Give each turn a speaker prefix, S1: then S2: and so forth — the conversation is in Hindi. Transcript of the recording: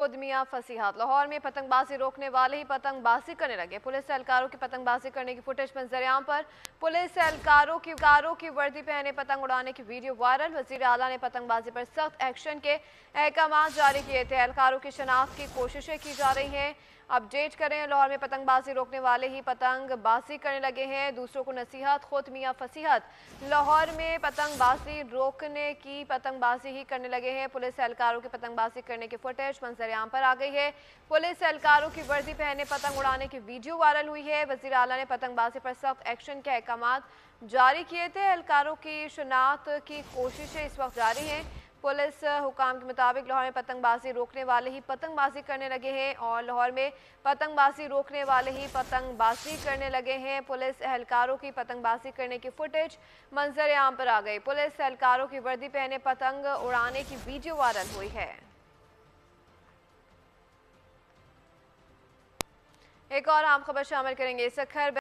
S1: खुद मियां फसीहात। लाहौर में पतंगबाजी रोकने वाले ही पतंगबाजी करने लगे। पुलिस एहलकारों की पतंगबाजी करने की फुटेज मंजरेआम पर। पुलिस एहलकारों की वर्दी पहने पतंग उड़ाने की वीडियो वायरल। वजीर आला ने पतंगबाजी पर सख्त एक्शन के अहकाम जारी किए थे। एहलकारों की शनाख्त की कोशिशें की जा रही हैं। अपडेट करें, लाहौर में पतंगबाजी रोकने वाले ही पतंगबाजी करने लगे हैं। दूसरों को नसीहत, खुद मियां फसीहत। लाहौर में पतंगबाजी रोकने की पतंगबाजी ही करने लगे हैं। पुलिस एहलकारों की पतंगबाजी करने की फुटेज मंजरेआम पर आ गई है। पुलिस एहलकारों की वर्दी पहने पतंग उड़ाने की वीडियो वायरल हुई है। वजीर आला ने पतंगबाजी पर सख्त एक्शन के अहकाम जारी किए थे। एहलकारों की शनाख्त की कोशिशें इस वक्त जारी हैं। पुलिस हुकाम के मुताबिक लाहौर में पतंगबाजी रोकने वाले ही पतंगबाजी करने लगे हैं और लाहौर में पतंगबाजी रोकने वाले ही पतंगबाजी करने लगे हैं। पुलिस एहलकारों की पतंगबाजी करने की फुटेज मंजर आम पर आ गई। पुलिस एहलकारों की वर्दी पहने पतंग उड़ाने की वीडियो वायरल हुई है। एक और आम खबर शामिल करेंगे। सखर